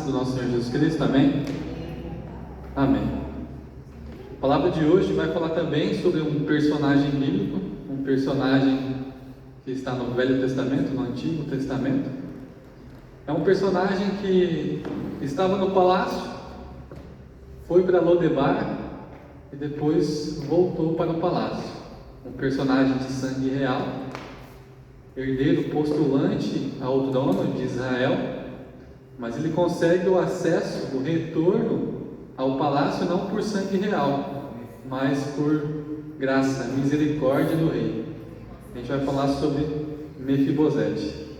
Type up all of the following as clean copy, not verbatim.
do nosso Senhor Jesus Cristo, amém? Amém. A palavra de hoje vai falar também sobre um personagem bíblico, um personagem que está no Velho Testamento, no Antigo Testamento. É um personagem que estava no palácio, foi para Lodebar e depois voltou para o palácio. Um personagem de sangue real, herdeiro postulante ao trono de Israel, mas ele consegue o acesso, o retorno ao palácio não por sangue real, mas por graça, misericórdia do rei. A gente vai falar sobre Mefibosete.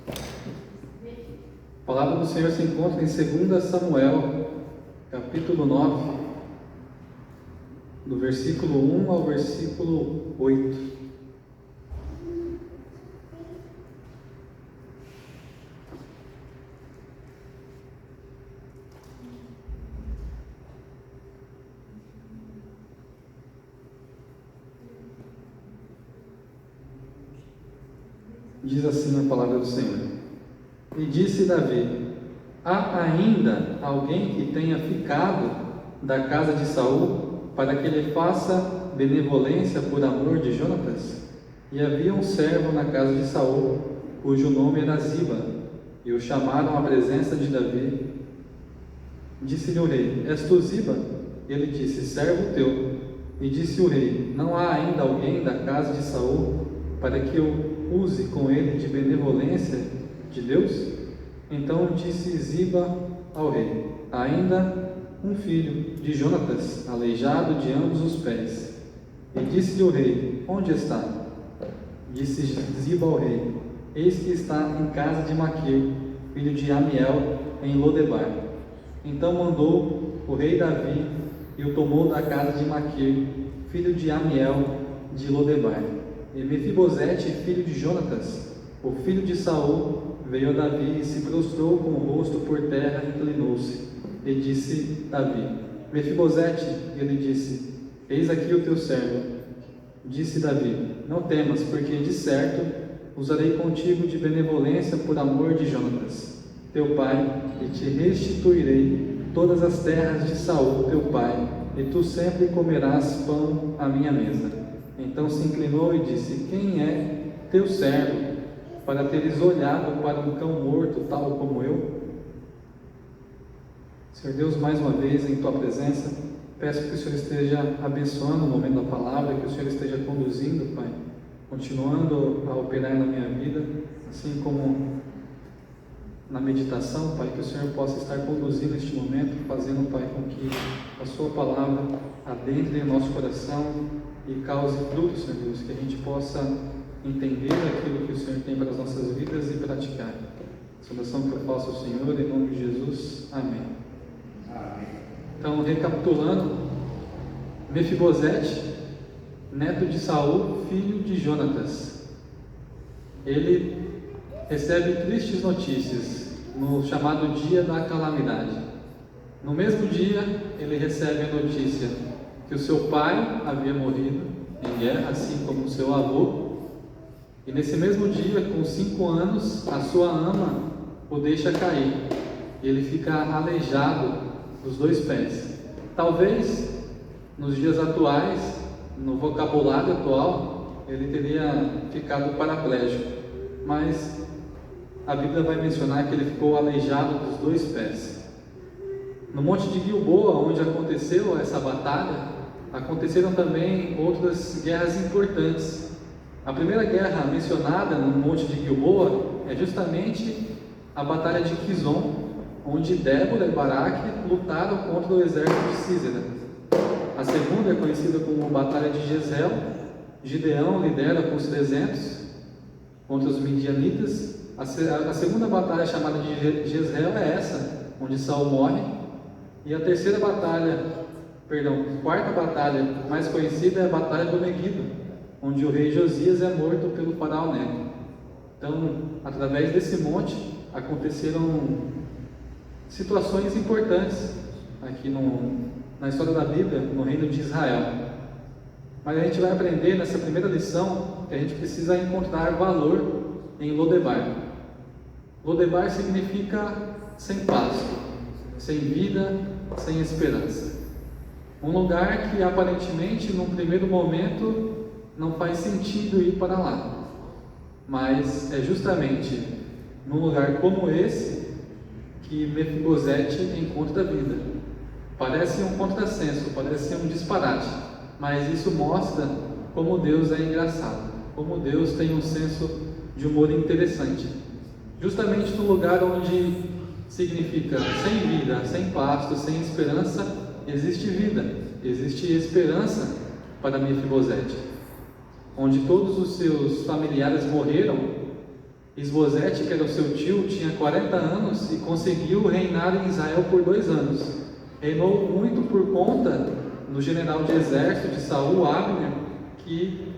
A palavra do Senhor se encontra em 2 Samuel, capítulo 9, do versículo 1 ao versículo 8. Diz assim a palavra do Senhor: E disse Davi: há ainda alguém que tenha ficado da casa de Saul, para que ele faça benevolência por amor de Jonatas? E havia um servo na casa de Saul, cujo nome era Ziba, e o chamaram à presença de Davi. Disse-lhe o rei: És tu Ziba? Ele disse: servo teu. E disse o rei: não há ainda alguém da casa de Saul, para que eu use com ele de benevolência de Deus? Então disse Ziba ao rei: ainda um filho de Jonatas, aleijado de ambos os pés. E disse-lhe o rei: onde está? Disse Ziba ao rei: eis que está em casa de Maquir, filho de Amiel, em Lodebar. Então mandou o rei Davi e o tomou da casa de Maquir, filho de Amiel, de Lodebar. E Mefibosete, filho de Jonatas, o filho de Saul, veio a Davi e se prostrou com o rosto por terra e inclinou-se. E disse Davi: Mefibosete. E ele disse: eis aqui o teu servo. Disse Davi: não temas, porque de certo usarei contigo de benevolência por amor de Jonatas, teu pai, e te restituirei todas as terras de Saul, teu pai, e tu sempre comerás pão à minha mesa. Então se inclinou e disse: quem é teu servo, para teres olhado para um cão morto, tal como eu? Senhor Deus, mais uma vez em tua presença, peço que o Senhor esteja abençoando o momento da palavra, que o Senhor esteja conduzindo, Pai, continuando a operar na minha vida, assim como na meditação, Pai, que o Senhor possa estar conduzindo este momento, fazendo, Pai, com que a sua palavra adentre em nosso coração e cause frutos, Senhor Deus, que a gente possa entender aquilo que o Senhor tem para as nossas vidas e praticar. Essa oração que eu faço ao Senhor, em nome de Jesus. Amém. Amém. Então, recapitulando, Mefibosete, neto de Saul, filho de Jonatas, ele recebe tristes notícias no chamado dia da calamidade. No mesmo dia, ele recebe a notícia que o seu pai havia morrido em guerra, assim como o seu avô. E nesse mesmo dia, com 5 anos, a sua ama o deixa cair. E ele fica aleijado dos 2 pés. Talvez, nos dias atuais, no vocabulário atual, ele teria ficado paraplégico. Mas a Bíblia vai mencionar que ele ficou aleijado dos 2 pés. No Monte de Gilboa, onde aconteceu essa batalha, aconteceram também outras guerras importantes. A primeira guerra mencionada no Monte de Gilboa é justamente a Batalha de Quizon, onde Débora e Baraque lutaram contra o exército de Sísera. A segunda é conhecida como Batalha de Jezreel. Gideão lidera com os 300 contra os midianitas. A segunda batalha, chamada de Jezreel, é essa, onde Saul morre. E a quarta batalha mais conhecida é a Batalha do Meguido, onde o rei Josias é morto pelo faraó Neco. Então, através desse monte, aconteceram situações importantes aqui na história da Bíblia, no reino de Israel. Mas a gente vai aprender nessa primeira lição que a gente precisa encontrar valor em Lodebar. Lodebar significa sem pasto, sem vida, sem esperança. Um lugar que aparentemente, num primeiro momento, não faz sentido ir para lá. Mas é justamente num lugar como esse que Mefibosete encontra a vida. Parece um contrassenso, parece um disparate, mas isso mostra como Deus é engraçado, como Deus tem um senso de humor interessante. Justamente no lugar onde significa sem vida, sem pasto, sem esperança, existe vida, existe esperança para Mefibosete. Onde todos os seus familiares morreram, Isbosete, que era o seu tio, tinha 40 anos e conseguiu reinar em Israel por 2 anos. Reinou muito por conta do general de exército de Saul, Abner, que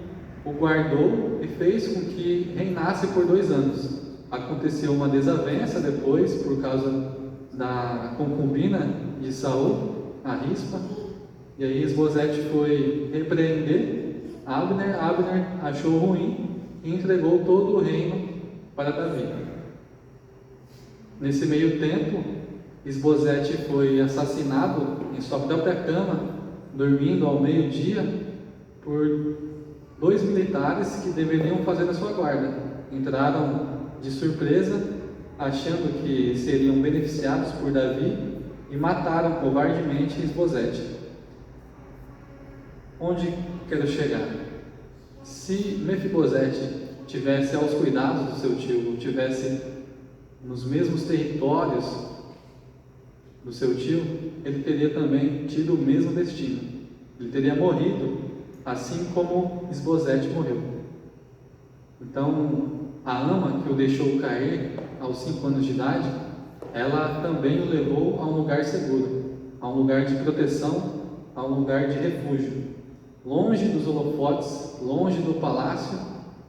o guardou e fez com que reinasse por 2 anos. Aconteceu uma desavença depois por causa da concubina de Saul, a Rispa, e aí Isbosete foi repreender Abner achou ruim e entregou todo o reino para Davi. Nesse meio tempo, Isbosete foi assassinado em sua própria cama, dormindo ao meio-dia, por 2 militares que deveriam fazer a sua guarda. Entraram de surpresa, achando que seriam beneficiados por Davi, e mataram covardemente Isbosete. Onde quero chegar? Se Mefibosete tivesse aos cuidados do seu tio, tivesse nos mesmos territórios do seu tio, ele teria também tido o mesmo destino. Ele teria morrido, assim como Isbosete morreu. Então, a ama que o deixou cair aos 5 anos de idade, ela também o levou a um lugar seguro, a um lugar de proteção, a um lugar de refúgio. Longe dos holofotes, longe do palácio,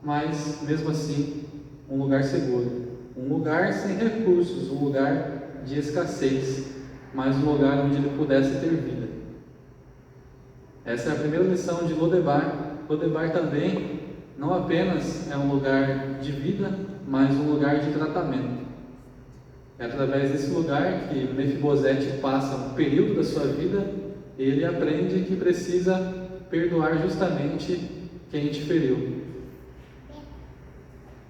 mas mesmo assim um lugar seguro, um lugar sem recursos, um lugar de escassez, mas um lugar onde ele pudesse ter vida. Essa é a primeira lição de Lodebar. Lodebar também não apenas é um lugar de vida, mas um lugar de tratamento. É através desse lugar que Mefibosete passa um período da sua vida, ele aprende que precisa perdoar justamente quem te feriu.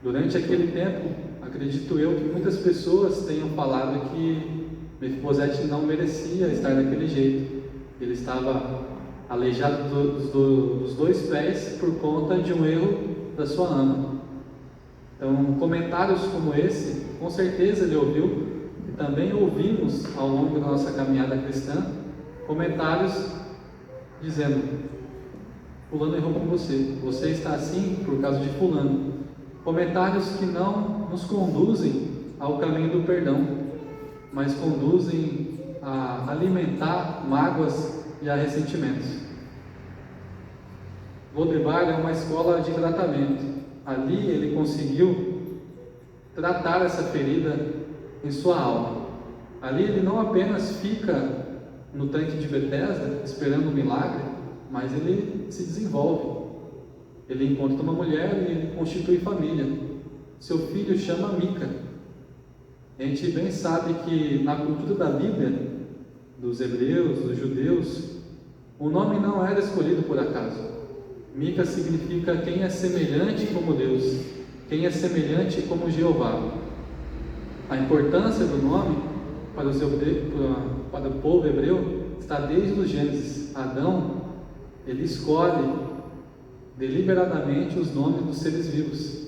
Durante aquele tempo, acredito eu que muitas pessoas tenham falado que Mefibosete não merecia estar daquele jeito. Ele estava aleijado dos 2 pés por conta de um erro da sua ama. Então, comentários como esse, com certeza ele ouviu, e também ouvimos ao longo da nossa caminhada cristã, comentários dizendo: fulano errou com você, você está assim por causa de fulano. Comentários que não nos conduzem ao caminho do perdão, mas conduzem a alimentar mágoas e a ressentimentos. Lodebar é uma escola de tratamento. Ali ele conseguiu tratar essa ferida em sua alma. Ali ele não apenas fica no tanque de Betesda esperando um milagre, mas ele se desenvolve. Ele encontra uma mulher e ele constitui família. Seu filho chama Mica. A gente bem sabe que na cultura da Bíblia, dos hebreus, dos judeus, o nome não era escolhido por acaso. Mica significa quem é semelhante como Deus, quem é semelhante como Jeová. A importância do nome para o povo hebreu está desde os Gênesis. Adão, ele escolhe deliberadamente os nomes dos seres vivos.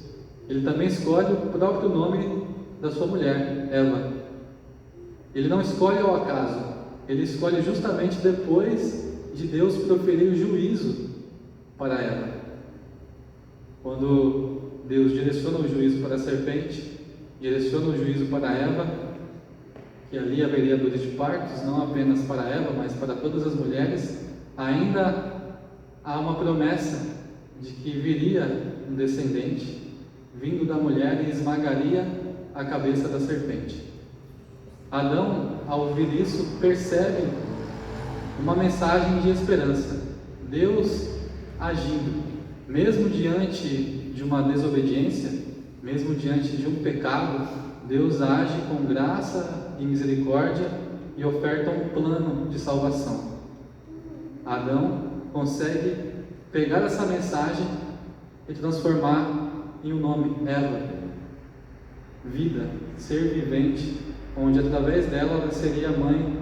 Ele também escolhe o próprio nome da sua mulher, Eva. Ele não escolhe ao acaso, ele escolhe justamente depois de Deus proferir o juízo para Eva. Quando Deus direciona o juízo para a serpente, direciona o juízo para Eva, que ali haveria dores de partos, não apenas para Eva, mas para todas as mulheres, ainda há uma promessa de que viria um descendente, vindo da mulher, e esmagaria a cabeça da serpente. Adão, ao ouvir isso, percebe uma mensagem de esperança. Deus agindo, mesmo diante de uma desobediência, mesmo diante de um pecado, Deus age com graça e misericórdia e oferta um plano de salvação. Adão consegue pegar essa mensagem e transformar em um nome, Eva, vida, ser vivente, onde através dela ela seria a mãe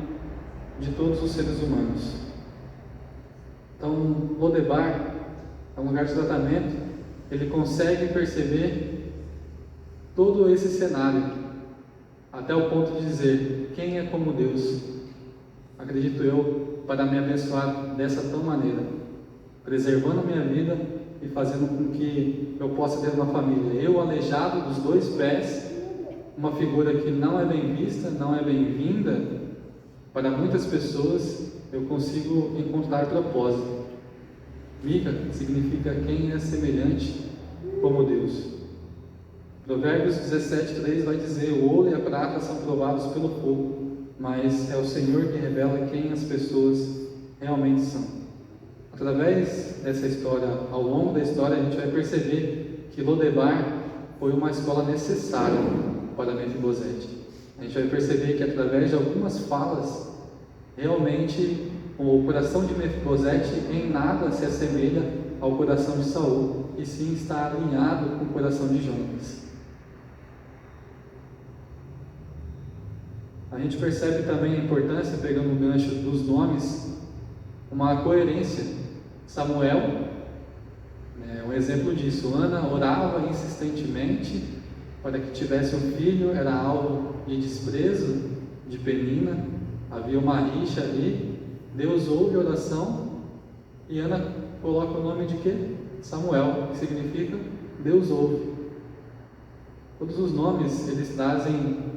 de todos os seres humanos. Então, Lodebar é um lugar de tratamento, ele consegue perceber todo esse cenário, até o ponto de dizer: quem é como Deus? Acredito eu, para me abençoar dessa tão maneira, preservando a minha vida e fazendo com que eu possa ter uma família. Eu, aleijado dos 2 pés, uma figura que não é bem vista, não é bem-vinda para muitas pessoas, eu consigo encontrar propósito. Mica significa quem é semelhante como Deus. Provérbios 17:3 vai dizer: o ouro e a prata são provados pelo fogo, mas é o Senhor que revela quem as pessoas realmente são. Através dessa história, ao longo da história, a gente vai perceber que Lodebar foi uma escola necessária para Mefibosete. A gente vai perceber que através de algumas falas, realmente o coração de Mefibosete em nada se assemelha ao coração de Saul, e sim está alinhado com o coração de Jonatas. A gente percebe também a importância, pegando o gancho dos nomes, uma coerência. Samuel é um exemplo disso. Ana orava insistentemente para que tivesse um filho, era alvo de desprezo de Penina, havia uma rixa ali. Deus ouve a oração e Ana coloca o nome de quê? Samuel, que significa Deus ouve. Todos os nomes, eles trazem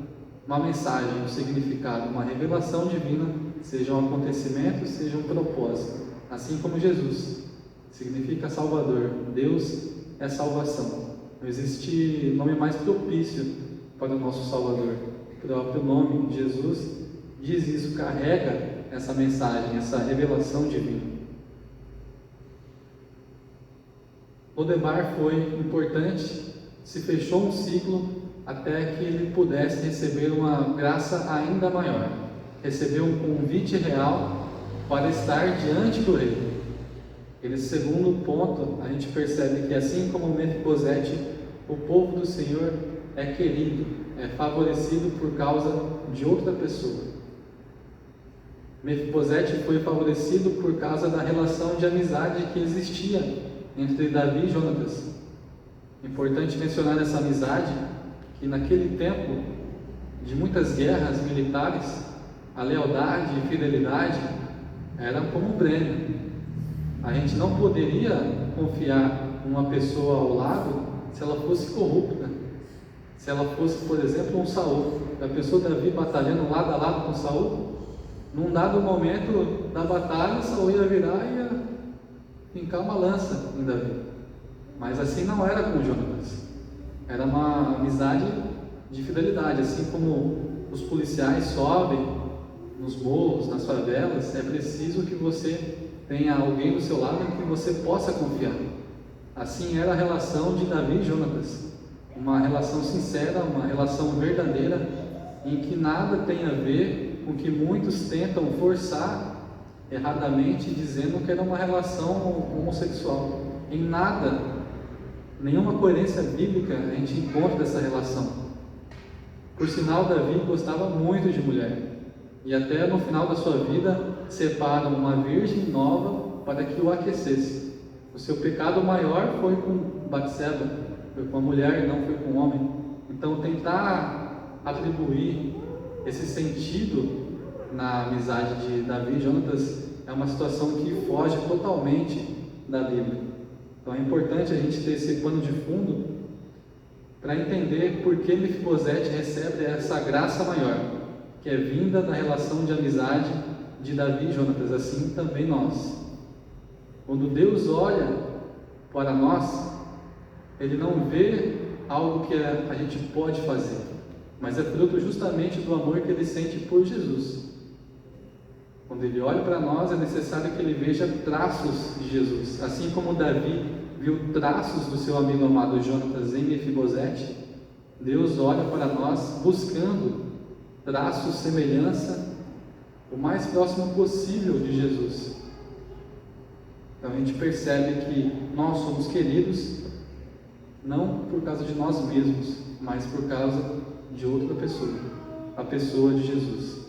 uma mensagem, um significado, uma revelação divina, seja um acontecimento, seja um propósito. Assim como Jesus significa Salvador, Deus é salvação. Não existe nome mais propício para o nosso Salvador. O próprio nome, Jesus, diz isso, carrega essa mensagem, essa revelação divina. Lodebar foi importante, se fechou um ciclo até que ele pudesse receber uma graça ainda maior, receber um convite real para estar diante do rei. E nesse segundo ponto, a gente percebe que assim como Mefibosete, o povo do Senhor é querido, é favorecido por causa de outra pessoa. Mefibosete foi favorecido por causa da relação de amizade que existia entre Davi e Jonatas. Importante mencionar essa amizade, que naquele tempo de muitas guerras militares, a lealdade e fidelidade eram como um prêmio. A gente não poderia confiar numa pessoa ao lado se ela fosse corrupta, se ela fosse, por exemplo, um Saul. A pessoa Davi batalhando lado a lado com Saul, num dado momento da batalha, Saul ia virar e ia fincar uma lança em Davi. Mas assim não era com Jonatas. Era uma amizade de fidelidade. Assim como os policiais sobem nos morros, nas favelas, é preciso que você tenha alguém do seu lado em que você possa confiar. Assim era a relação de Davi e Jonatas. Uma relação sincera, uma relação verdadeira, em que nada tem a ver com que muitos tentam forçar erradamente, dizendo que era uma relação homossexual. Em nada, nenhuma coerência bíblica a gente encontra dessa relação. Por sinal, Davi gostava muito de mulher, e até no final da sua vida separa uma virgem nova para que o aquecesse. O seu pecado maior foi com Batseba, foi com a mulher e não foi com o homem. Então tentar atribuir esse sentido na amizade de Davi e Jonatas é uma situação que foge totalmente da Bíblia. Então é importante a gente ter esse pano de fundo para entender por que Mefibosete recebe essa graça maior, que é vinda da relação de amizade de Davi e Jonatas. Assim também nós. Quando Deus olha para nós, Ele não vê algo que a gente pode fazer, mas é fruto justamente do amor que Ele sente por Jesus. Quando Ele olha para nós, é necessário que Ele veja traços de Jesus. Assim como Davi viu traços do seu amigo amado Jonatas em Mefibosete, Deus olha para nós buscando traço, semelhança, o mais próximo possível de Jesus. Então a gente percebe que nós somos queridos não por causa de nós mesmos, mas por causa de outra pessoa, a pessoa de Jesus.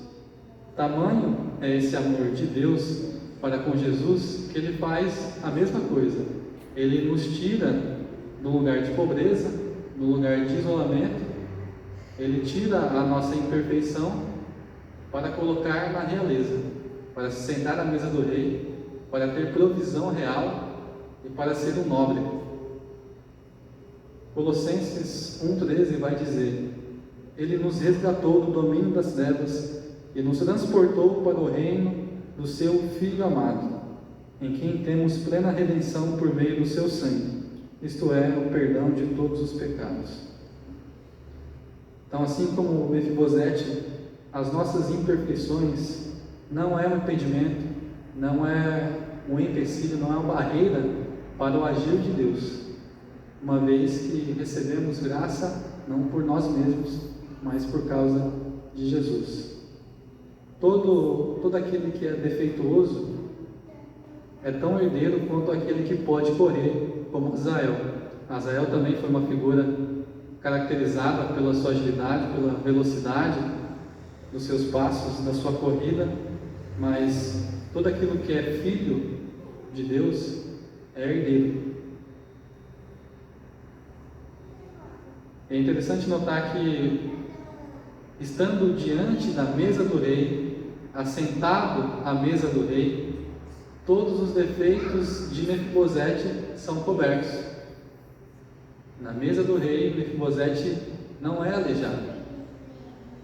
Tamanho é esse amor de Deus para com Jesus que Ele faz a mesma coisa. Ele nos tira do lugar de pobreza, do lugar de isolamento. Ele tira a nossa imperfeição para colocar na realeza, para se sentar à mesa do rei, para ter provisão real e para ser um nobre. Colossenses 1,13 vai dizer: Ele nos resgatou do domínio das trevas e nos transportou para o reino do seu Filho amado, em quem temos plena redenção por meio do seu sangue, isto é, o perdão de todos os pecados. Então, assim como Mefibosete, as nossas imperfeições não é um impedimento, não é um empecilho, não é uma barreira para o agir de Deus, uma vez que recebemos graça não por nós mesmos, mas por causa de Jesus. Todo aquele que é defeituoso é tão herdeiro quanto aquele que pode correr, como Azael. Azael também foi uma figura caracterizada pela sua agilidade, pela velocidade dos seus passos, da sua corrida, mas todo aquilo que é filho de Deus é herdeiro. É interessante notar que, estando diante da mesa do rei, assentado à mesa do rei, todos os defeitos de Mefibosete são cobertos. Na mesa do rei, Mefibosete não é aleijado.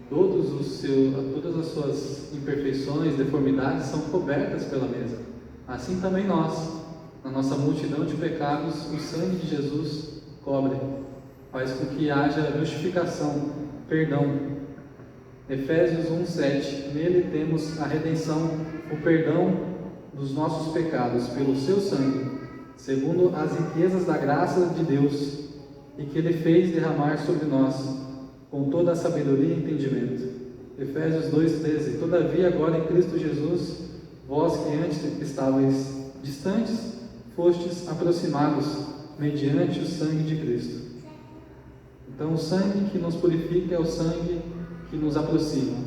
Todas as suas imperfeições, deformidades são cobertas pela mesa. Assim também nós, na nossa multidão de pecados, o sangue de Jesus cobre, faz com que haja justificação, perdão. Efésios 1,7: Nele temos a redenção, o perdão dos nossos pecados pelo seu sangue, segundo as riquezas da graça de Deus, e que Ele fez derramar sobre nós, com toda a sabedoria e entendimento. Efésios 2,13: Todavia agora em Cristo Jesus, vós que antes estáveis distantes, fostes aproximados, mediante o sangue de Cristo. Então o sangue que nos purifica é o sangue que nos aproxima,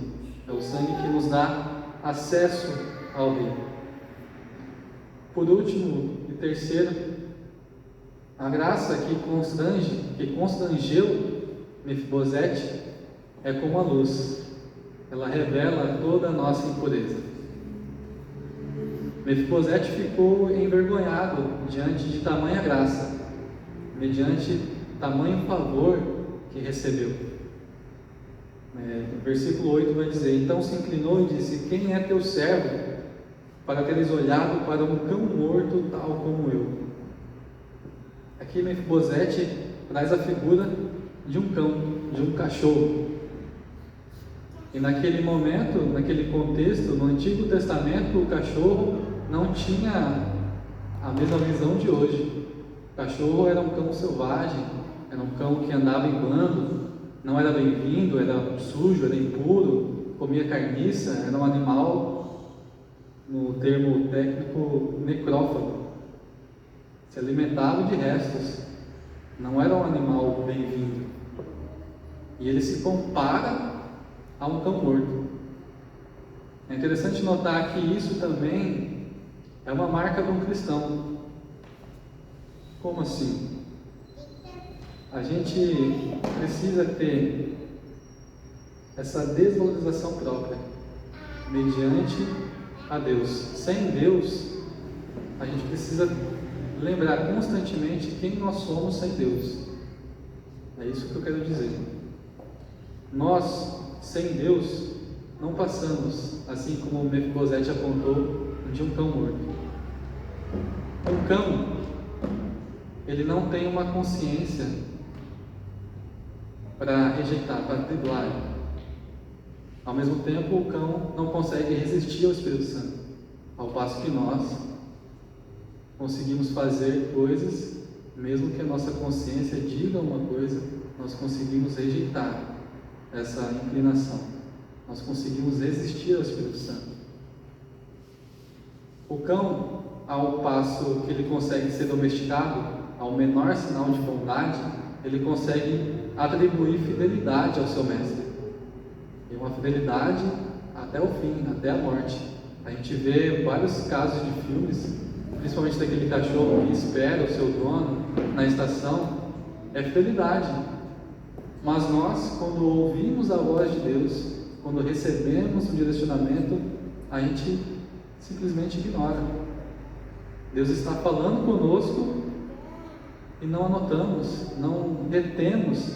é o sangue que nos dá acesso ao Rei. Por último e terceiro, a graça que constrangeu Mefibosete é como a luz, ela revela toda a nossa impureza. Mefibosete ficou envergonhado diante de tamanha graça, mediante tamanho favor que recebeu. Versículo 8 vai dizer: Então se inclinou e disse: Quem é teu servo, para teres olhado para um cão morto tal como eu? Aqui Mefibosete traz a figura de um cão, de um cachorro. E naquele momento, naquele contexto, no Antigo Testamento, o cachorro não tinha a mesma visão de hoje. O cachorro era um cão selvagem, era um cão que andava em bando, não era bem-vindo, era sujo, era impuro, comia carniça, era um animal, no termo técnico, necrófago. Se alimentava de restos, não era um animal bem-vindo. E ele se compara a um cão morto. É interessante notar que isso também é uma marca de um cristão. Como assim? A gente precisa ter essa desvalorização própria mediante a Deus. Sem Deus, a gente precisa lembrar constantemente quem nós somos sem Deus. É isso que eu quero dizer. Nós, sem Deus, não passamos, assim como Mefibosete apontou, de um cão morto. Um cão, ele não tem uma consciência para rejeitar, para driblar. Ao mesmo tempo, o cão não consegue resistir ao Espírito Santo, ao passo que nós conseguimos fazer coisas, mesmo que a nossa consciência diga uma coisa, nós conseguimos rejeitar essa inclinação. nós conseguimos resistir ao Espírito Santo. O cão, ao passo que ele consegue ser domesticado, ao menor sinal de bondade, ele consegue atribuir fidelidade ao seu mestre. E uma fidelidade até o fim, até a morte. A gente vê vários casos de filmes, principalmente daquele cachorro que espera o seu dono na estação, é fidelidade. Mas nós, quando ouvimos a voz de Deus, quando recebemos um direcionamento, a gente simplesmente ignora. Deus está falando conosco e não anotamos, não retemos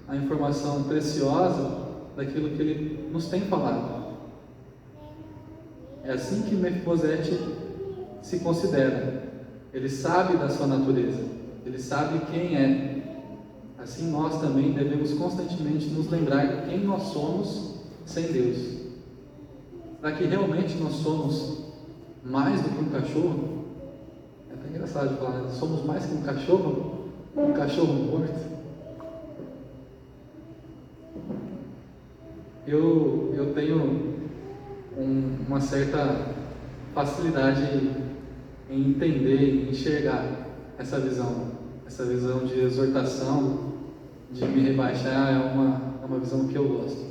a informação preciosa daquilo que Ele nos tem falado. É assim que Mefibosete se considera. Ele sabe da sua natureza, ele sabe quem é. Assim nós também devemos constantemente nos lembrar quem nós somos sem Deus. Para que realmente nós somos mais do que um cachorro. É até engraçado de falar, né? Somos mais que um cachorro morto. Eu tenho uma certa facilidade em entender, em enxergar essa visão de exortação, de me rebaixar, é uma visão que eu gosto.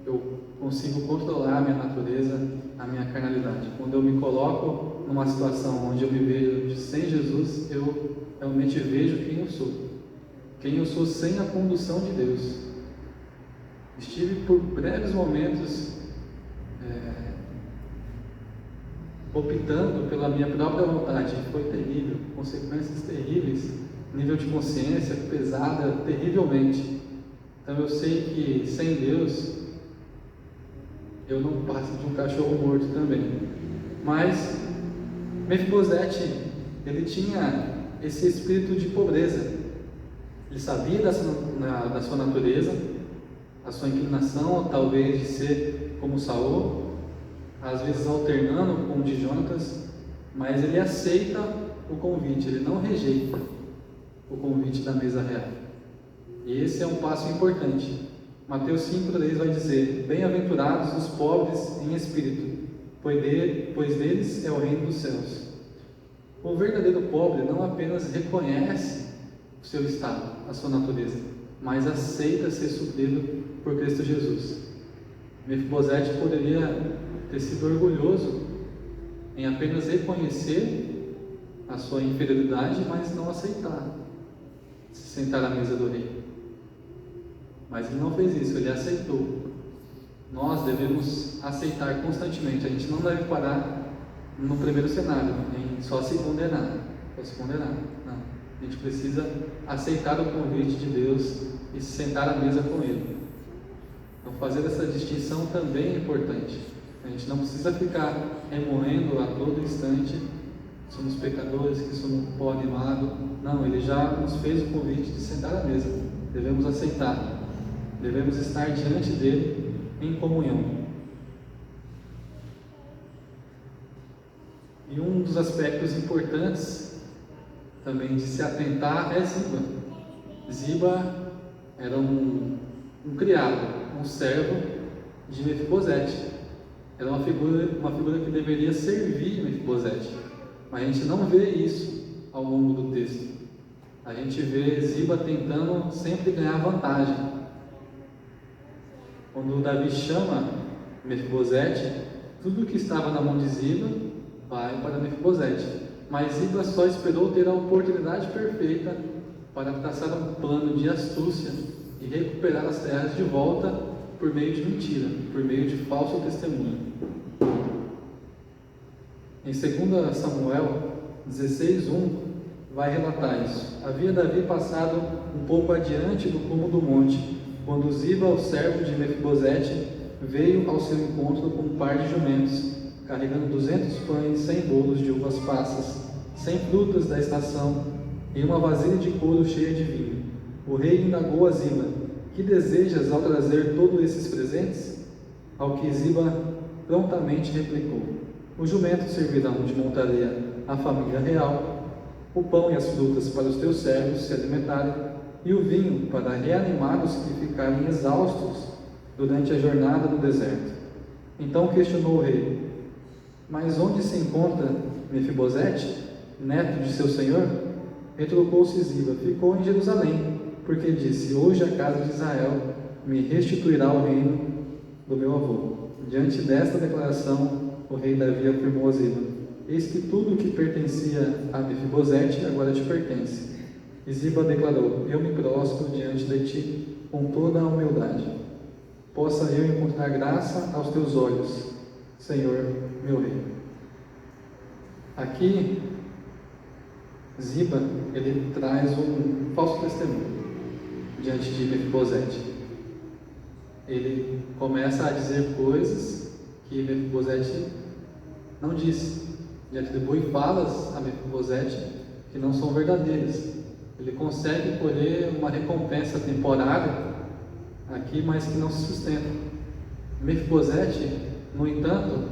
Eu consigo controlar a minha natureza, a minha carnalidade. Quando eu me coloco numa situação onde eu me vejo sem Jesus, eu realmente vejo quem eu sou sem a condução de Deus. Estive por breves momentos optando pela minha própria vontade. Foi terrível, consequências terríveis, nível de consciência pesada terrivelmente. Então eu sei que sem Deus eu não passo de um cachorro morto também. Mas Mefibosete, ele tinha esse espírito de pobreza. Ele sabia da sua natureza, a sua inclinação talvez de ser como Saul, às vezes alternando com o de Jonatas, mas ele aceita o convite, ele não rejeita o convite da mesa real. E esse é um passo importante. Mateus 5,3 vai dizer: bem-aventurados os pobres em espírito, pois deles é o reino dos céus. O verdadeiro pobre não apenas reconhece o seu estado, a sua natureza, mas aceita ser suprido por Cristo Jesus. Mefibosete poderia ter sido orgulhoso em apenas reconhecer a sua inferioridade, mas não aceitar se sentar à mesa do rei. Mas ele não fez isso, ele aceitou. Nós devemos aceitar constantemente. A gente não deve parar no primeiro cenário, em só se condenar. Não. A gente precisa aceitar o convite de Deus e se sentar à mesa com Ele. Então, fazer essa distinção também é importante. A gente não precisa ficar remoendo a todo instante: somos pecadores, que somos pó animado. Não, Ele já nos fez o convite de sentar à mesa. Devemos aceitar. Devemos estar diante dele em comunhão. E um dos aspectos importantes também de se atentar é Ziba. Ziba era um criado, um servo de Mefibosete. Era uma figura que deveria servir Mefibosete. Mas a gente não vê isso ao longo do texto. A gente vê Ziba tentando sempre ganhar vantagem. Quando Davi chama Mefibosete, tudo que estava na mão de Ziba vai para Mefibosete. Mas Ziba só esperou ter a oportunidade perfeita para traçar um plano de astúcia e recuperar as terras de volta por meio de mentira, por meio de falso testemunho. Em 2 Samuel 16:1 vai relatar isso. Havia Davi passado um pouco adiante do cume do monte, quando Ziba, o servo de Mefibosete, veio ao seu encontro com um par de jumentos, carregando 200 pães, 100 bolos de uvas passas, 100 frutas da estação e uma vasilha de couro cheia de vinho. O rei indagou a Ziba: que desejas ao trazer todos esses presentes? Ao que Ziba prontamente replicou: os jumentos servirão de montaria à família real, o pão e as frutas para os teus servos se alimentarem, e o vinho para reanimar os que ficarem exaustos durante a jornada no deserto. Então questionou o rei: mas onde se encontra Mefibosete, neto de seu senhor? Retrucou-se Ziba: ficou em Jerusalém, porque disse: hoje a casa de Israel me restituirá o reino do meu avô. Diante desta declaração, o rei Davi afirmou a Ziba: eis que tudo o que pertencia a Mefibosete agora te pertence. E Ziba declarou: eu me prostro diante de ti com toda a humildade. Possa eu encontrar graça aos teus olhos, Senhor meu rei. Aqui, Ziba, ele traz um falso testemunho diante de Mefibosete. Ele começa a dizer coisas que Mefibosete não disse. Ele atribui falas a Mefibosete que não são verdadeiras. Ele consegue colher uma recompensa temporária aqui, mas que não se sustenta. Mefibosete, no entanto,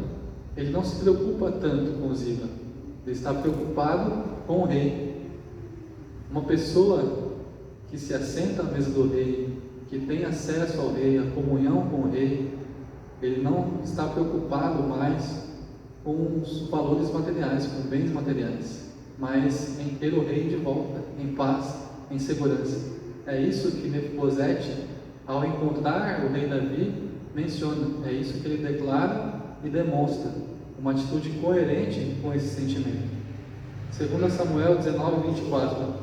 ele não se preocupa tanto com Ziba. Ele está preocupado com o rei. Uma pessoa que se assenta à mesa do rei, que tem acesso ao rei, a comunhão com o rei, ele não está preocupado mais com os valores materiais, com bens materiais, mas em ter o rei de volta, em paz, em segurança. É isso que Mefibosete, ao encontrar o rei Davi, menciona. É isso que ele declara e demonstra, uma atitude coerente com esse sentimento. 2 Samuel 19:24.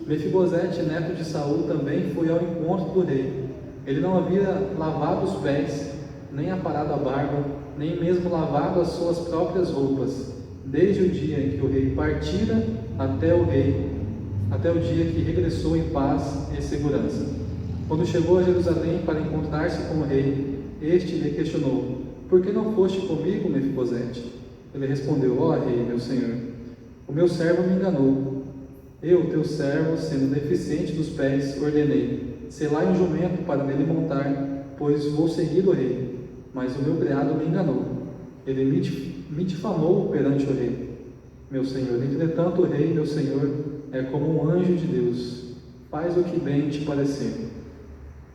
Mefibosete, neto de Saul, também foi ao encontro do rei. Ele não havia lavado os pés, nem aparado a barba, nem mesmo lavado as suas próprias roupas, desde o dia em que o rei partira até o dia que regressou em paz e segurança. Quando chegou a Jerusalém para encontrar-se com o rei, este lhe questionou: por que não foste comigo, Mefibosete? Ele respondeu: ó rei, meu senhor, o meu servo me enganou. Eu, teu servo, sendo deficiente dos pés, ordenei: selai um jumento para nele montar, pois vou seguir o rei. Mas o meu criado me enganou. Ele me difamou perante o rei, meu senhor. Entretanto, o rei, meu senhor, é como um anjo de Deus. Faz o que bem te parecer.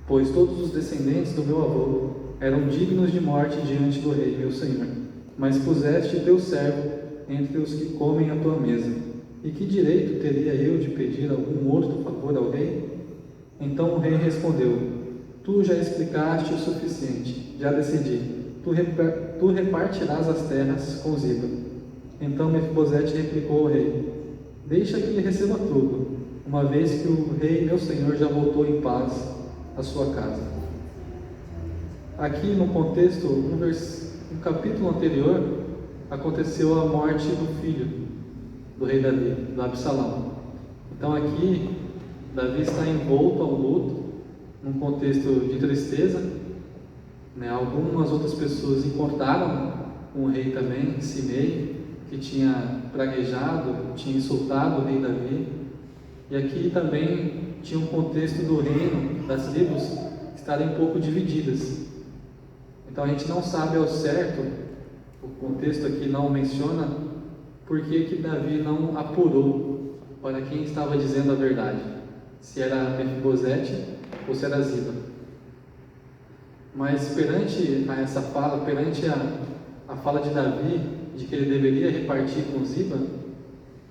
Pois todos os descendentes do meu avô eram dignos de morte diante do rei, meu senhor. Mas puseste teu servo entre os que comem a tua mesa. E que direito teria eu de pedir algum outro favor ao rei? Então o rei respondeu: tu já explicaste o suficiente, já decidi. Tu repartirás as terras com Ziba. Então Mefibosete replicou ao rei: deixa que ele receba tudo, uma vez que o rei, meu senhor, já voltou em paz à sua casa. Aqui no contexto, no capítulo anterior, aconteceu a morte do filho do rei Davi, do Absalão. Então aqui, Davi está envolto ao luto, num contexto de tristeza, Algumas outras pessoas encontraram com o rei também, Simei, que tinha praguejado, tinha insultado o rei Davi. E aqui também tinha um contexto do reino, das tribos, estarem um pouco divididas. Então a gente não sabe ao certo, o contexto aqui não menciona, por que Davi não apurou para quem estava dizendo a verdade, se era Mefibosete ou se era Ziba. Mas perante a essa fala, perante a fala de Davi, de que ele deveria repartir com Ziba,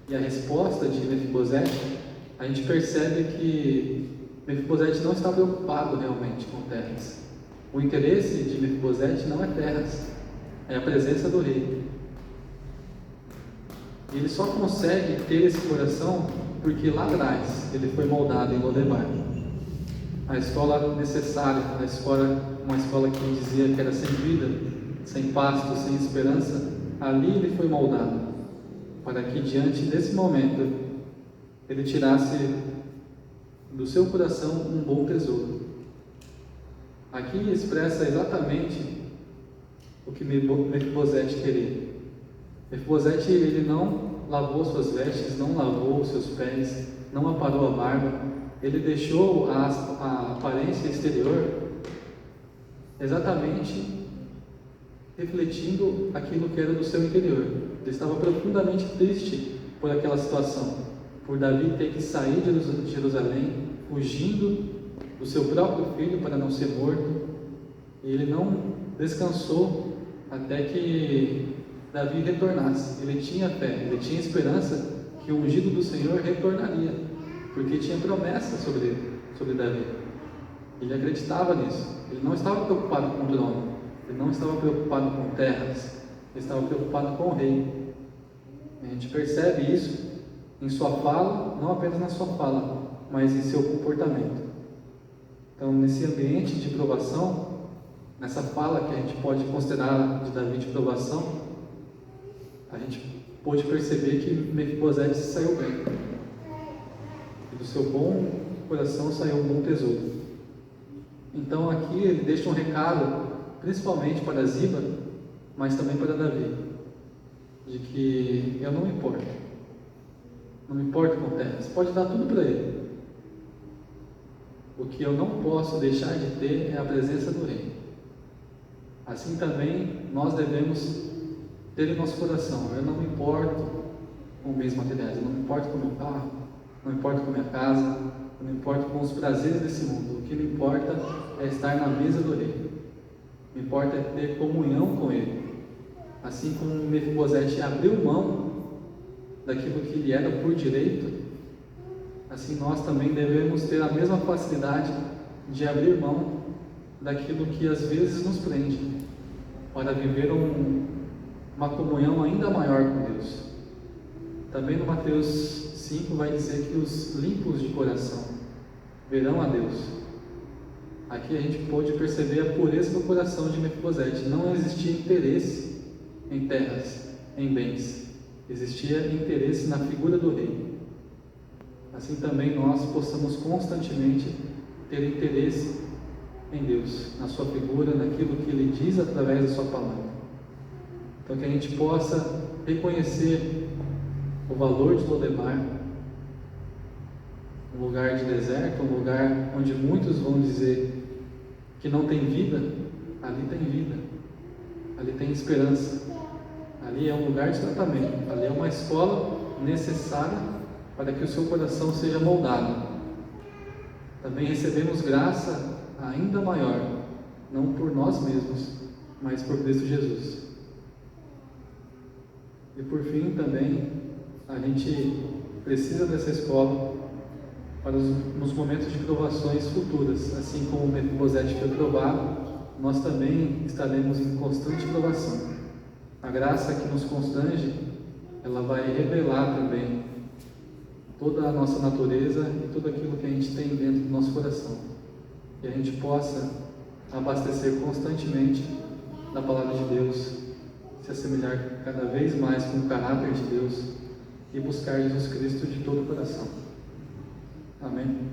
e a resposta de Mefibosete, a gente percebe que Mefibosete não está preocupado realmente com terras. O interesse de Mefibosete não é terras, é a presença do rei. E ele só consegue ter esse coração porque lá atrás ele foi moldado em Lodebar. A escola necessária, uma escola que dizia que era sem vida, sem pasto, sem esperança, ali ele foi moldado, para que diante desse momento ele tirasse do seu coração um bom tesouro. Aqui expressa exatamente o que Mefibosete queria. Mefibosete, ele não lavou suas vestes, não lavou seus pés, não aparou a barba, ele deixou a aparência exterior exatamente refletindo aquilo que era do seu interior. Ele estava profundamente triste por aquela situação, por Davi ter que sair de Jerusalém, fugindo do seu próprio filho para não ser morto. E ele não descansou até que Davi retornasse. Ele tinha fé, ele tinha esperança que o ungido do Senhor retornaria, porque tinha promessa sobre Davi. Ele acreditava nisso. Ele não estava preocupado com o trono, ele não estava preocupado com terras, ele estava preocupado com o rei. A gente percebe isso em sua fala, não apenas na sua fala, mas em seu comportamento. Então, nesse ambiente de provação, nessa fala que a gente pode considerar de Davi de provação, a gente pôde perceber que Mefibosete saiu bem. E do seu bom coração saiu um bom tesouro. Então aqui ele deixa um recado, principalmente para Ziba, mas também para Davi, de que eu não me importo. Não me importo com terra. Você pode dar tudo para ele. O que eu não posso deixar de ter é a presença do rei. Assim também nós devemos ter em nosso coração: eu não me importo com bens materiais, eu não me importo com o meu carro, não me importo com a minha casa, não me importo com os prazeres desse mundo. O que me importa é estar na mesa do rei. Me importa é ter comunhão com ele. Assim como Mefibosete abriu mão daquilo que lhe era por direito, assim nós também devemos ter a mesma facilidade de abrir mão daquilo que às vezes nos prende, para viver uma comunhão ainda maior com Deus. Também no Mateus 5 vai dizer que os limpos de coração verão a Deus. Aqui a gente pode perceber a pureza do coração de Mefibosete. Não existia interesse em terras, em bens. Existia interesse na figura do rei. Assim também nós possamos constantemente ter interesse em Deus, na sua figura, naquilo que Ele diz através da sua palavra. Então que a gente possa reconhecer o valor de Lodebar, um lugar de deserto, um lugar onde muitos vão dizer que não tem vida. Ali tem vida, ali tem esperança, ali é um lugar de tratamento, ali é uma escola necessária para que o seu coração seja moldado. Também recebemos graça ainda maior, não por nós mesmos, mas por Cristo Jesus. E por fim também, a gente precisa dessa escola para nos momentos de provações futuras. Assim como Mefibosete foi provado, nós também estaremos em constante provação. A graça que nos constrange, ela vai revelar também toda a nossa natureza e tudo aquilo que a gente tem dentro do nosso coração. Que a gente possa abastecer constantemente da palavra de Deus, se assemelhar cada vez mais com o caráter de Deus e buscar Jesus Cristo de todo o coração. Amém?